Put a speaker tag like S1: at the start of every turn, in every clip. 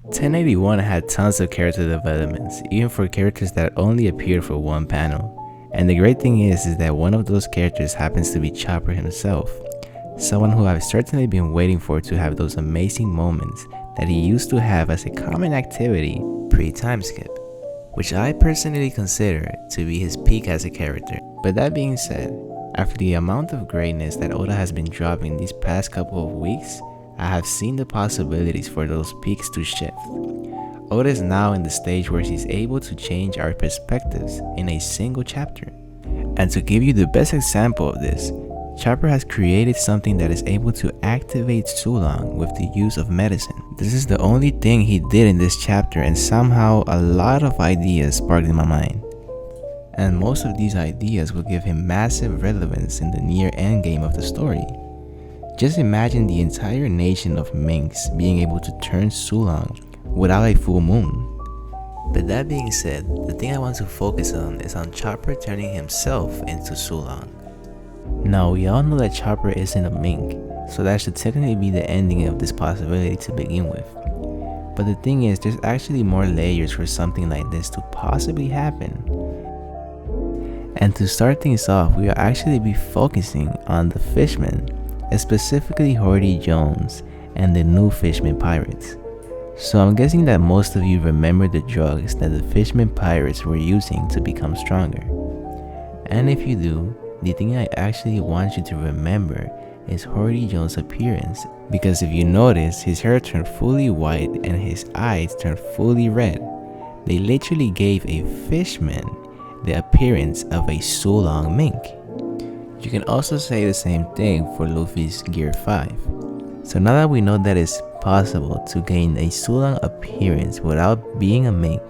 S1: 1081 had tons of character developments, even for characters that only appeared for one panel. And the great thing is that one of those characters happens to be Chopper himself. Someone who I've certainly been waiting for to have those amazing moments that he used to have as a common activity pre-time skip, which I personally consider to be his peak as a character. But that being said, after the amount of greatness that Oda has been dropping these past couple of weeks, I have seen the possibilities for those peaks to shift. Oda is now in the stage where he's able to change our perspectives in a single chapter. And to give you the best example of this, Chopper has created something that is able to activate Sulong with the use of medicine. This is the only thing he did in this chapter, and somehow a lot of ideas sparked in my mind. And most of these ideas will give him massive relevance in the near endgame of the story. Just imagine the entire nation of minks being able to turn Sulong without a full moon. But that being said, the thing I want to focus on is on Chopper turning himself into Sulong. Now, we all know that Chopper isn't a mink, so that should technically be the ending of this possibility to begin with. But the thing is, there's actually more layers for something like this to possibly happen. And to start things off, we will actually be focusing on the fishmen, specifically Hordy Jones and the new fishmen pirates. So I'm guessing that most of you remember the drugs that the fishmen pirates were using to become stronger. And if you do, the thing I actually want you to remember is Hordy Jones' appearance, because if you notice, his hair turned fully white and his eyes turned fully red. They literally gave a fishman the appearance of a Sulong mink. You can also say the same thing for Luffy's Gear 5. So now that we know that it's possible to gain a Sulong appearance without being a mink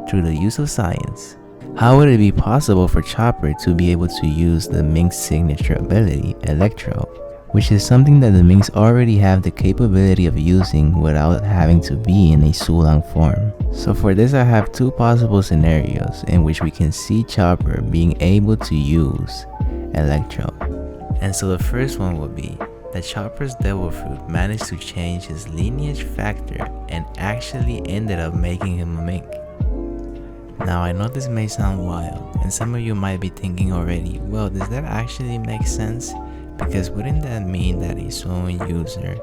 S1: through the use of science, how would it be possible for Chopper to be able to use the mink's signature ability, Electro, which is something that the minks already have the capability of using without having to be in a Sulong form? So for this, I have two possible scenarios in which we can see Chopper being able to use Electro. And so the first one would be that Chopper's Devil Fruit managed to change his lineage factor and actually ended up making him a mink. Now, I know this may sound wild, and some of you might be thinking already, well, does that actually make sense? Because wouldn't that mean that a Zoan user,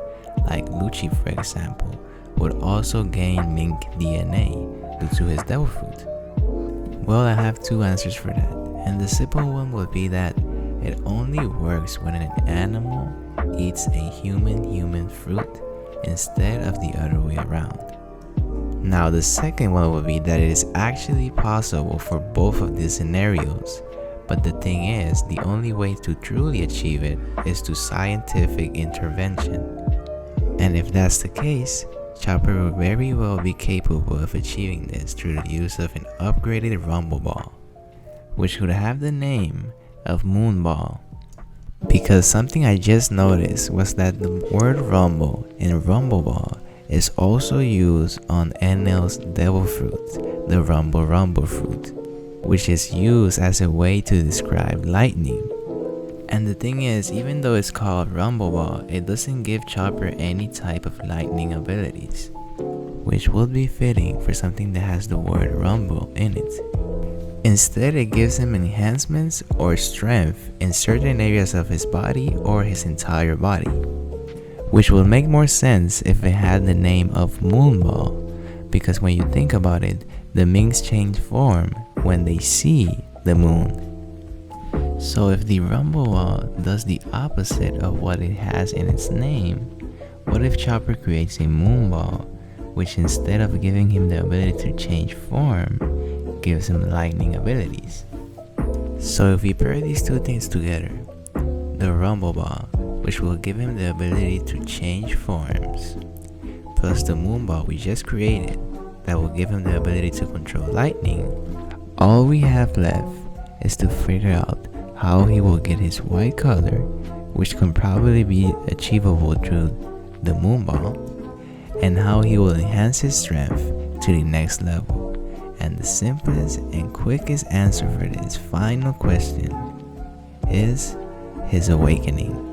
S1: like Lucci for example, would also gain mink DNA due to his Devil Fruit? Well, I have two answers for that, and the simple one would be that it only works when an animal eats a human fruit instead of the other way around. Now, the second one would be that it is actually possible for both of these scenarios, but the thing is, the only way to truly achieve it is through scientific intervention. And if that's the case, Chopper will very well be capable of achieving this through the use of an upgraded Rumble Ball, which would have the name of Moon Ball. Because something I just noticed was that the word Rumble in Rumble Ball is also used on Enel's Devil Fruit, the Rumble Fruit, which is used as a way to describe lightning. And the thing is, even though it's called Rumble Ball, it doesn't give Chopper any type of lightning abilities, which would be fitting for something that has the word Rumble in it. Instead, it gives him enhancements or strength in certain areas of his body or his entire body, which will make more sense if it had the name of Moonball, because when you think about it, the minks change form when they see the moon. So if the Rumble Ball does the opposite of what it has in its name, what if Chopper creates a Moon Ball, which instead of giving him the ability to change form, gives him lightning abilities? So if we pair these two things together, the Rumble Ball, which will give him the ability to change forms, plus the Moon Ball we just created that will give him the ability to control lightning, all we have left is to figure out how he will get his white color, which can probably be achievable through the Moon Ball, and how he will enhance his strength to the next level. And the simplest and quickest answer for this final question is his awakening.